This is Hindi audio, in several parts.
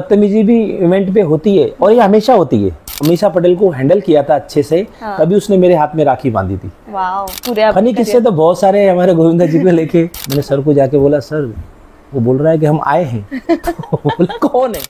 बदतमीजी भी इवेंट पे होती है, और ये हमेशा होती है। अमीषा पटेल को हैंडल किया था अच्छे से, तभी उसने मेरे हाथ में राखी बांधी थी। वाओ, पूरे फनी किस्से तो बहुत सारे हैं हमारे गोविंदा जी को लेके। मैंने सर को जाके बोला, सर वो बोल रहा है कि हम आए हैं। तो बोला कौन है?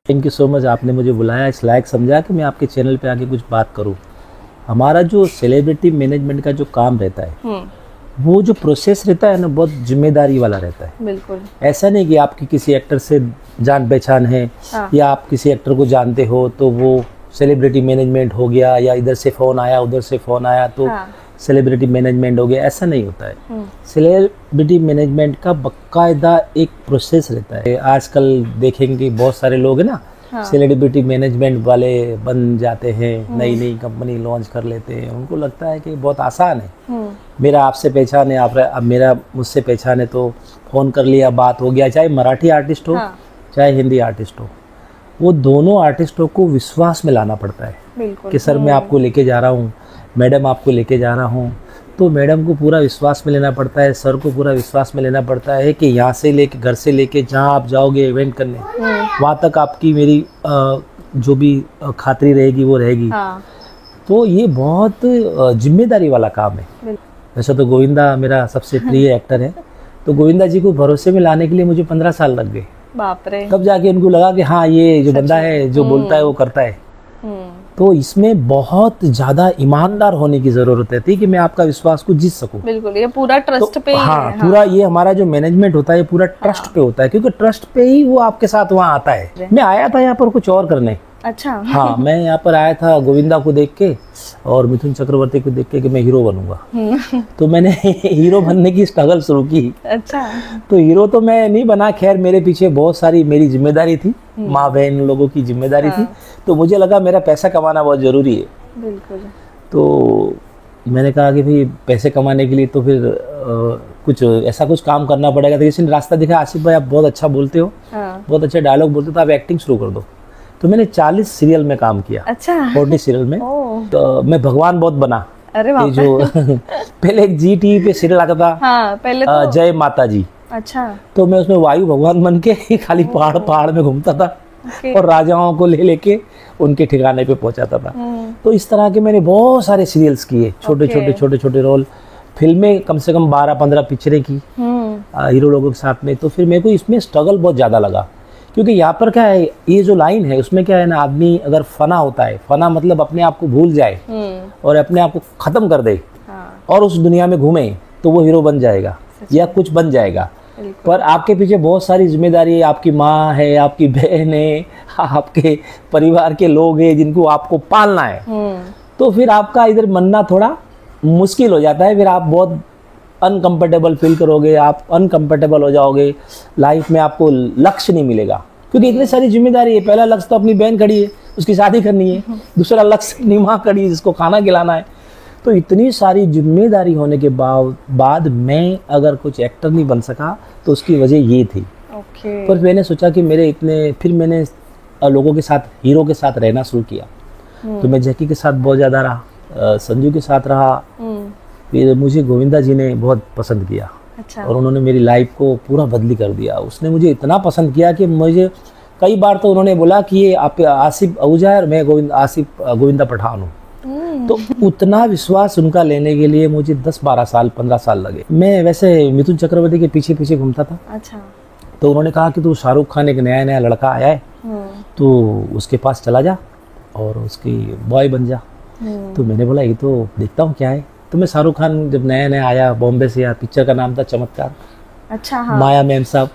थैंक यू सो मच, आपने मुझे बुलाया, इस लायक समझा कि मैं आपके चैनल पे आके कुछ बात करूं। हमारा जो सेलिब्रिटी मैनेजमेंट का जो काम रहता है, वो जो प्रोसेस रहता है ना, बहुत जिम्मेदारी वाला रहता है। बिल्कुल। ऐसा नहीं कि आपकी किसी एक्टर से जान पहचान है, या आप किसी एक्टर को जानते हो तो वो सेलिब्रिटी मैनेजमेंट हो गया, या इधर से फ़ोन आया उधर से फ़ोन आया तो सेलिब्रिटी मैनेजमेंट हो गया। ऐसा नहीं होता है। सेलिब्रिटी मैनेजमेंट का बाकायदा एक प्रोसेस रहता है। आजकल देखेंगे बहुत सारे लोग हैं ना, सेलिब्रिटी मैनेजमेंट वाले बन जाते हैं, नई नई कंपनी लॉन्च कर लेते हैं। उनको लगता है कि बहुत आसान है, मेरा आपसे पहचान है, आप अब मेरा मुझसे पहचान है तो फ़ोन कर लिया, बात हो गया। चाहे मराठी आर्टिस्ट हो, चाहे हिंदी आर्टिस्ट हो, वो दोनों आर्टिस्टों को विश्वास में लाना पड़ता है कि सर मैं आपको लेके जा रहा हूँ, मैडम आपको लेके जा रहा हूँ। तो मैडम को पूरा विश्वास में लेना पड़ता है, सर को पूरा विश्वास में लेना पड़ता है कि यहाँ से लेके, घर से लेके जहाँ आप जाओगे इवेंट करने, वहाँ तक आपकी मेरी जो भी खातिरी रहेगी वो रहेगी। तो ये बहुत जिम्मेदारी वाला काम है। वैसे तो गोविंदा मेरा सबसे प्रिय एक्टर है, तो गोविंदा जी को भरोसे में लाने के लिए मुझे 15 साल लग गए। बाप रे। तब जाके उनको लगा कि हाँ ये जो बंदा है, जो बोलता है वो करता है। तो इसमें बहुत ज्यादा ईमानदार होने की जरूरत रहती है कि मैं आपका विश्वास को जीत सकूं। बिल्कुल, ये पूरा ट्रस्ट पे ही है। पूरा ये हमारा जो मैनेजमेंट होता है पूरा ट्रस्ट पे होता है, क्योंकि ट्रस्ट पे ही वो आपके साथ वहाँ आता है। मैं आया था यहाँ पर कुछ और करने। अच्छा। हाँ, मैं यहाँ पर आया था गोविंदा को देख के और मिथुन चक्रवर्ती को देख के कि मैं हीरो बनूंगा। तो मैंने हीरो बनने की स्ट्रगल शुरू की। अच्छा। तो हीरो तो मैं नहीं बना, खैर मेरे पीछे बहुत सारी मेरी जिम्मेदारी थी, माँ बहन लोगों की जिम्मेदारी थी। तो मुझे लगा मेरा पैसा कमाना बहुत जरूरी है। बिल्कुल। तो मैंने कहा कि भाई पैसे कमाने के लिए तो फिर कुछ ऐसा कुछ काम करना पड़ेगा। तो किसी ने रास्ता दिखा, आसिफ भाई आप बहुत अच्छा बोलते हो, बहुत अच्छे डायलॉग बोलते हो, तो आप एक्टिंग शुरू कर दो। तो मैंने 40 सीरियल में काम किया। अच्छा। 40 सीरियल में। तो मैं भगवान बहुत बना। अरे वाह। जो पहले एक जी टीवी पे सीरियल आता था, पहले तो जय माता जी। अच्छा। तो मैं उसमें वायु भगवान बन के खाली पहाड़ में घूमता था और राजाओं को ले लेके उनके ठिकाने पे पहुंचाता था। तो इस तरह के मैंने बहुत सारे सीरियल्स किए, छोटे छोटे रोल। फिल्में कम से कम 12-15 पिक्चरें की हीरो लोगों के साथ में। तो फिर मेरे को इसमें स्ट्रगल बहुत ज्यादा लगा, क्योंकि यहाँ पर क्या है, ये जो लाइन है उसमें क्या है ना, आदमी अगर फना होता है, फना मतलब अपने आप को भूल जाए और अपने आप को खत्म कर दे और उस दुनिया में घूमे, तो वो हीरो बन जाएगा या कुछ बन जाएगा। पर आपके पीछे बहुत सारी जिम्मेदारी है, आपकी माँ है, आपकी बहन है, आपके परिवार के लोग हैं जिनको आपको पालना है। तो फिर आपका इधर मनना थोड़ा मुश्किल हो जाता है। फिर आप बहुत अनकंफर्टेबल फील करोगे, आप अनकंफर्टेबल हो जाओगे, लाइफ में आपको लक्ष्य नहीं मिलेगा, क्योंकि इतनी सारी जिम्मेदारी है। पहला लक्ष्य तो अपनी बहन खड़ी है, उसकी शादी करनी है। दूसरा लक्ष्य अपनी माँ खड़ी है, जिसको खाना खिलाना है। तो इतनी सारी जिम्मेदारी होने के बाद मैं अगर कुछ एक्टर नहीं बन सका, तो उसकी वजह ये थी। पर मैंने सोचा कि फिर मैंने लोगों के साथ, हीरो के साथ रहना शुरू किया। तो मैं जैकी के साथ बहुत ज़्यादा रहा, संजू के साथ रहा। फिर मुझे गोविंदा जी ने बहुत पसंद किया। अच्छा। और उन्होंने मेरी लाइफ को पूरा बदली कर दिया। उसने मुझे इतना पसंद किया कि मुझे कई बार तो उन्होंने बोला कि ये आप आसिफ आहूजा है और मैं गोविंदा पठान हूँ। तो उतना विश्वास उनका लेने के लिए मुझे 10-12 साल 15 साल लगे। मैं वैसे मिथुन चक्रवर्ती के पीछे पीछे घूमता था। अच्छा। तो उन्होंने कहा कि तू शाहरुख खान एक नया लड़का आया है, तो उसके पास चला जा और उसकी बॉय बन जा। तो मैंने बोला ये तो देखता हूँ क्या है। तो मैं शाहरुख खान जब नया आया बॉम्बे से, या पिक्चर का नाम था चमत्कार। अच्छा। माया मैम साहब।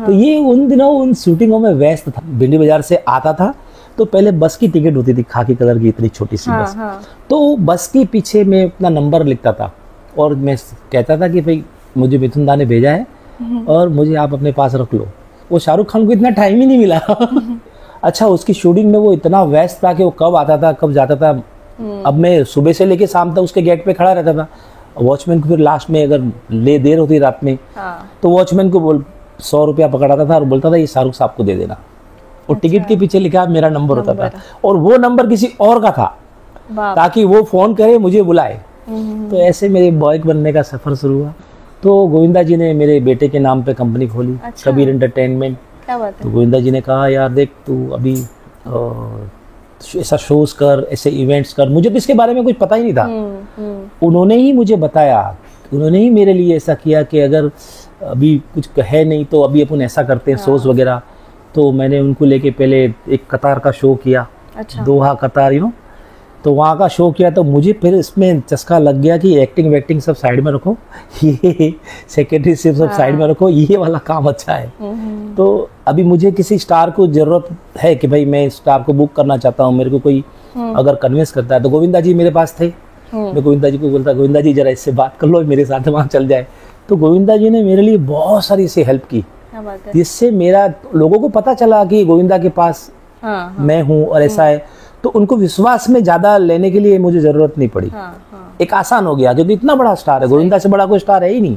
तो ये उन दिनों उन शूटिंगों में व्यस्त था। भिंडी बाजार से आता था तो पहले बस की टिकट होती थी, खाकी कलर की इतनी छोटी सी बस। तो बस के पीछे मैं अपना नंबर लिखता था और मैं कहता था कि भाई मुझे मिथुन दा ने भेजा है और मुझे आप अपने पास रख लो। वो शाहरुख खान को इतना टाइम ही नहीं मिला। अच्छा, उसकी शूटिंग में वो इतना व्यस्त था कि वो कब आता था कब जाता था। अब मैं सुबह से लेके शाम तक उसके गेट पे खड़ा रहता था। वॉचमैन को फिर लास्ट में अगर ले देर होती रात में हाँ। तो वॉचमैन को 100 रुपया पकड़ाता था और बोलता था ये शाहरुख साहब को दे देना, और टिकट के पीछे लिखा मेरा नंबर होता था, और वो नंबर किसी और का था ताकि वो फोन करे मुझे बुलाए। तो ऐसे मेरे बॉय बनने का सफर शुरू हुआ। तो गोविंदा जी ने मेरे बेटे के नाम पे कंपनी खोली, कबीर एंटरटेनमेंट। क्या बात है। तो गोविंदा जी ने कहा यार देख तू अभी ऐसा शोज कर, ऐसे इवेंट्स कर। मुझे तो इसके बारे में कुछ पता ही नहीं था। उन्होंने ही मुझे बताया, उन्होंने ही मेरे लिए ऐसा किया कि अगर अभी कुछ है नहीं तो अभी अपन ऐसा करते हैं शोज वगैरह। तो मैंने उनको लेके पहले एक कतार का शो किया, दोहा कतार तो वहाँ का शो किया। तो मुझे फिर इसमें चस्का लग गया कि एक्टिंग वैक्टिंग सब साइड में रखो, ये सेक्रेटरीशिप सब साइड में रखो, ये वाला काम अच्छा है। तो अभी मुझे किसी स्टार को जरूरत है कि भाई मैं स्टार को बुक करना चाहता हूँ, मेरे को कोई अगर कन्विंस करता है तो गोविंदा जी मेरे पास थे। मैं गोविंदा जी को बोलता गोविंदा जी जरा इससे बात कर लो, मेरे साथ वहाँ चल जाए। तो गोविंदा जी ने मेरे लिए बहुत सारी इसे हेल्प की, जिससे मेरा लोगों को पता चला कि गोविंदा के पास मैं हूँ और ऐसा है। तो उनको विश्वास में ज्यादा लेने के लिए मुझे जरूरत नहीं पड़ी। एक आसान हो गया क्योंकि इतना बड़ा स्टार है, गोविंदा से बड़ा कोई स्टार है ही नहीं।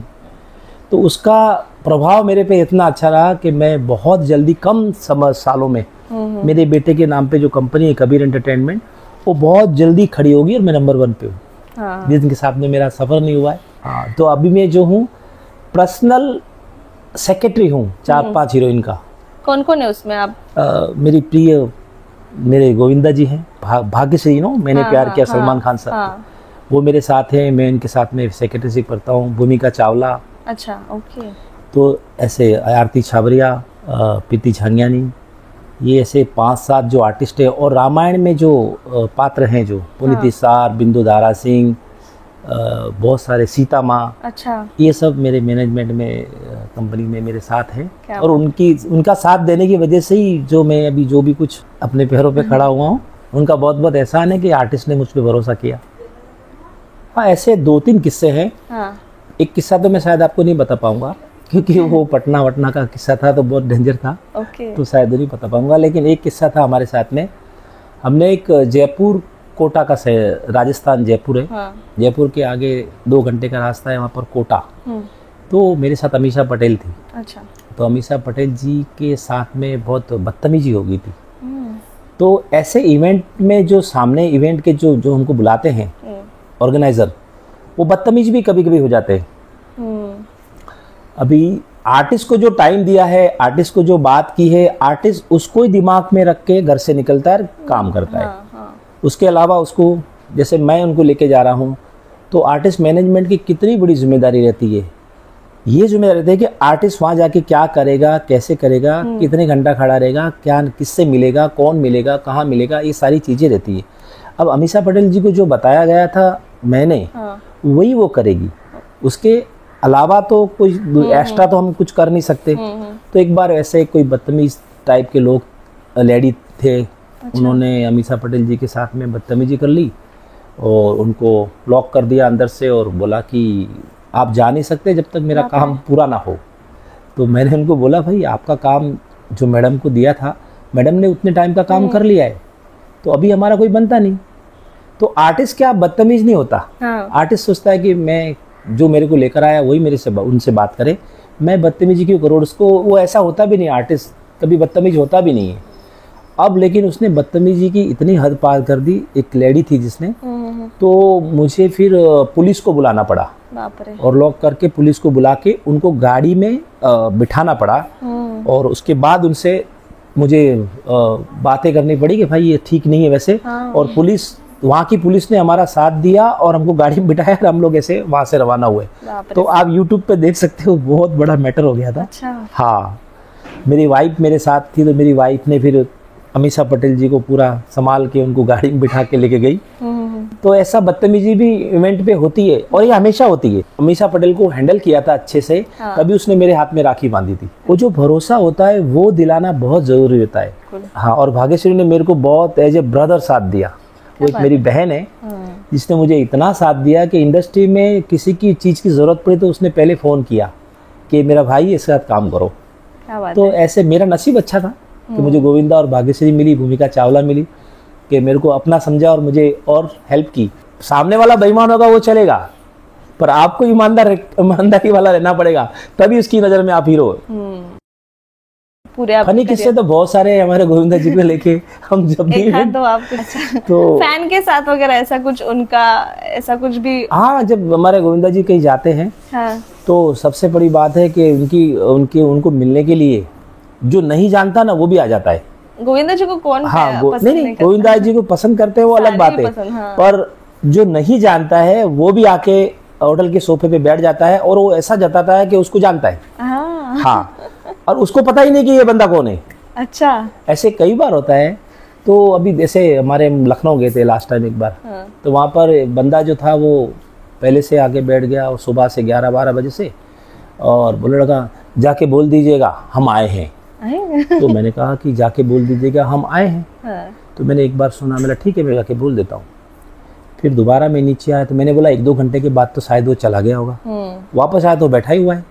तो उसका प्रभाव मेरे पे इतना अच्छा रहा कि मैं बहुत जल्दी कम सालों में मेरे बेटे के नाम पे जो कंपनी है कबीर एंटरटेनमेंट, वो बहुत जल्दी खड़ी होगी और मैं नंबर 1 पे हूँ। जिनके साथ में मेरा सफर नहीं हुआ है। तो अभी मैं जो हूँ पर्सनल सेक्रेटरी हूँ 4-5 हीरोइन का। कौन कौन है उसमें आप? मेरी प्रिय मेरे गोविंदा जी हैं, भाग्यश्री मैंने प्यार किया सलमान खान साहब, वो मेरे साथ हैं। मैं इनके साथ में सेक्रेटरीशिप करता हूँ। भूमिका चावला, अच्छा ओके। तो ऐसे आरती छाबरिया, प्रीति झांगियानी, ये ऐसे 5-7 जो आर्टिस्ट है। और रामायण में जो पात्र हैं जो पुनीत सार, बिंदु धारा सिंह, बहुत सारे सीता माँ, अच्छा, ये सब मेरे मैनेजमेंट में कंपनी में मेरे साथ हैं। और उनका साथ देने की वजह से ही जो मैं अभी जो भी कुछ अपने पैरों पे खड़ा हुआ हूँ, उनका बहुत बहुत एहसान है कि आर्टिस्ट ने मुझ पे भरोसा किया। हाँ, ऐसे 2-3 किस्से हैं। एक किस्सा तो मैं शायद आपको नहीं बता पाऊंगा क्योंकि वो पटना का किस्सा था तो बहुत डेंजर था, तो शायद नहीं बता पाऊंगा। लेकिन एक किस्सा था हमारे साथ में। हमने एक जयपुर कोटा का राजस्थान जयपुर है, जयपुर के आगे 2 घंटे का रास्ता है, वहाँ पर कोटा। तो मेरे साथ अमीषा पटेल थी। अच्छा। तो अमीषा पटेल जी के साथ में बहुत बदतमीजी हो गई थी। तो ऐसे इवेंट में जो सामने इवेंट के जो हमको बुलाते हैं ऑर्गेनाइजर, वो बदतमीज भी कभी कभी हो जाते हैं। अभी आर्टिस्ट को जो टाइम दिया है, आर्टिस्ट को जो बात की है, आर्टिस्ट उसको ही दिमाग में रख के घर से निकलता है, काम करता है। उसके अलावा उसको, जैसे मैं उनको लेके जा रहा हूँ, तो आर्टिस्ट मैनेजमेंट की कितनी बड़ी जिम्मेदारी रहती है। ये जिम्मेदारी रहती है कि आर्टिस्ट वहाँ जाके क्या करेगा, कैसे करेगा, कितने घंटा खड़ा रहेगा, क्या किससे मिलेगा, कौन मिलेगा, कहाँ मिलेगा, ये सारी चीज़ें रहती है। अब अमीषा पटेल जी को जो बताया गया था मैंने, वही वो करेगी। उसके अलावा तो कोई एक्स्ट्रा तो हम कुछ कर नहीं सकते। तो एक बार ऐसे कोई बदतमीज टाइप के लोग, लेडी थे, उन्होंने अमीषा पटेल जी के साथ में बदतमीजी कर ली और उनको लॉक कर दिया अंदर से और बोला कि आप जा नहीं सकते जब तक मेरा काम पूरा ना हो। तो मैंने उनको बोला भाई आपका काम जो मैडम को दिया था, मैडम ने उतने टाइम का काम कर लिया है, तो अभी हमारा कोई बनता नहीं। तो आर्टिस्ट क्या बदतमीज नहीं होता। आर्टिस्ट सोचता है कि मैं जो मेरे को लेकर आया वही मेरे से उनसे बात करे, मैं बदतमीजी क्यों करूँ। उसको वो ऐसा होता भी नहीं, आर्टिस्ट कभी बदतमीज होता भी नहीं है। अब लेकिन उसने बदतमीजी की इतनी हद पार कर दी, एक लेडी थी जिसने, तो मुझे फिर पुलिस को बुलाना पड़ा और लॉक करके पुलिस को बुला के उनको गाड़ी में बिठाना पड़ा। और उसके बाद उनसे मुझे बातें करनी पड़ी कि भाई ये ठीक नहीं है वैसे। और पुलिस, वहाँ की पुलिस ने हमारा साथ दिया और हमको गाड़ी में बिठाया और हम लोग ऐसे वहाँ से रवाना हुए। तो आप YouTube पे देख सकते हो, बहुत बड़ा मैटर हो गया था। अच्छा। हाँ, मेरी वाइफ मेरे साथ थी, तो मेरी वाइफ ने फिर अमीषा पटेल जी को पूरा संभाल के उनको गाड़ी में बिठा के लेके गई। तो ऐसा बदतमीजी भी इवेंट पे होती है और ये हमेशा होती है। अमीषा पटेल को हैंडल किया था अच्छे से, तभी उसने मेरे हाथ में राखी बांधी थी। वो जो भरोसा होता है वो दिलाना बहुत जरूरी होता है। हाँ, और भाग्यश्री ने मेरे को बहुत एज ए ब्रदर साथ दिया। वो एक मेरी बहन है जिसने मुझे इतना साथ दिया कि इंडस्ट्री में किसी की चीज की जरूरत पड़ी तो उसने पहले फोन किया कि मेरा भाई इसके साथ काम करो। तो ऐसे मेरा नसीब अच्छा था कि मुझे गोविंदा और भाग्यश्री मिली, भूमिका चावला मिली, कि मेरे को अपना समझा और मुझे और हेल्प की। सामने वाला बेईमान होगा वो चलेगा, पर आपको ईमानदारी वाला रहना पड़ेगा, तभी उसकी नजर में आप हीरो हो। पूरे फनी किस्से तो बहुत सारे हैं हमारे गोविंदा जी को लेके, हम जब भी तो आप तो फैन के साथ वगैरह ऐसा कुछ उनका ऐसा कुछ भी? हाँ, जब हमारे गोविंदा जी कहीं जाते हैं हाँ। तो सबसे बड़ी बात है कि उनको मिलने के लिए जो नहीं जानता ना वो भी आ जाता है। गोविंदा जी को कौन हाँ, पसंद नहीं गोविंदा जी को पसंद करते हैं वो अलग बात है, हाँ। पर जो नहीं जानता है वो भी आके होटल के सोफे पे बैठ जाता है और वो ऐसा जताता है कि उसको जानता है। हाँ, और उसको पता ही नहीं कि ये बंदा कौन है। अच्छा, ऐसे कई बार होता है। तो अभी जैसे हमारे लखनऊ गए थे लास्ट टाइम एक बार, हाँ। तो वहाँ पर बंदा जो था वो पहले से आके बैठ गया और सुबह से 11-12 बजे से, और बोले लगा जाके बोल दीजिएगा हम आए हैं। तो मैंने कहा कि जाके बोल दीजिएगा हम आए हैं। हाँ। तो मैंने एक बार सुना, मैंने ठीक है मैं जाके बोल देता हूँ। फिर दोबारा मैं नीचे आया तो मैंने बोला 1-2 घंटे के बाद तो शायद वो चला गया होगा। वापस आया तो बैठा ही हुआ है।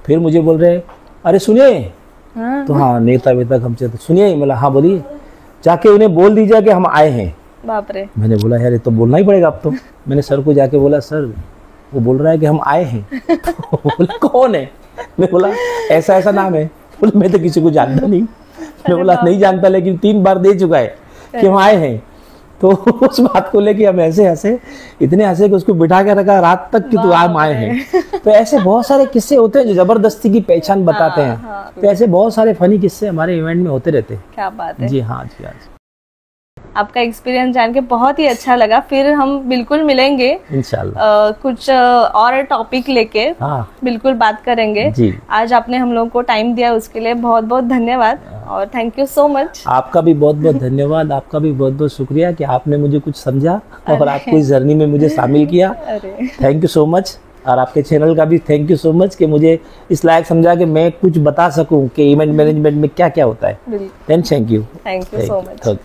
फिर मुझे बोल रहे अरे सुनिए। हाँ। तो हाँ, नेता वेता हम तो सुनिए। बोला हाँ बोलिए, जाके उन्हें बोल दीजिए कि हम आए हैं। बाप रे। मैंने बोला यार ये तो बोलना ही पड़ेगा अब तो। मैंने सर को जाके बोला सर वो बोल रहा है कि हम आए हैं। तो बोला कौन है? मैं बोला ऐसा ऐसा नाम है। बोला मैं तो किसी को जानता नहीं। मैं बोला नहीं जानता, लेकिन 3 बार दे चुका है कि हम आए हैं। तो उस बात को लेके हम ऐसे हंसे, इतने हंसे कि उसको बिठा के रखा रात तक कि तू हम आए हैं। तो ऐसे बहुत सारे किस्से होते हैं जो जबरदस्ती की पहचान बताते हैं। हाँ। तो ऐसे बहुत सारे फनी किस्से हमारे इवेंट में होते रहते हैं। क्या बात है। जी हाँ, जी हाँ। आपका एक्सपीरियंस जान के बहुत ही अच्छा लगा। फिर हम बिल्कुल मिलेंगे इंशाल्लाह, कुछ और टॉपिक लेके। हाँ बिल्कुल बात करेंगे जी। आज आपने हम लोगों को टाइम दिया उसके लिए बहुत बहुत धन्यवाद और थैंक यू सो मच। आपका भी बहुत बहुत धन्यवाद। आपका भी बहुत बहुत शुक्रिया कि आपने मुझे कुछ समझा और आपको इस जर्नी में मुझे शामिल किया। Thank you so much. और आपके चैनल का भी थैंक यू सो मच कि मुझे इस लायक समझा कि मैं कुछ बता सकूं कि इवेंट मैनेजमेंट में क्या क्या होता है। Thank you so much.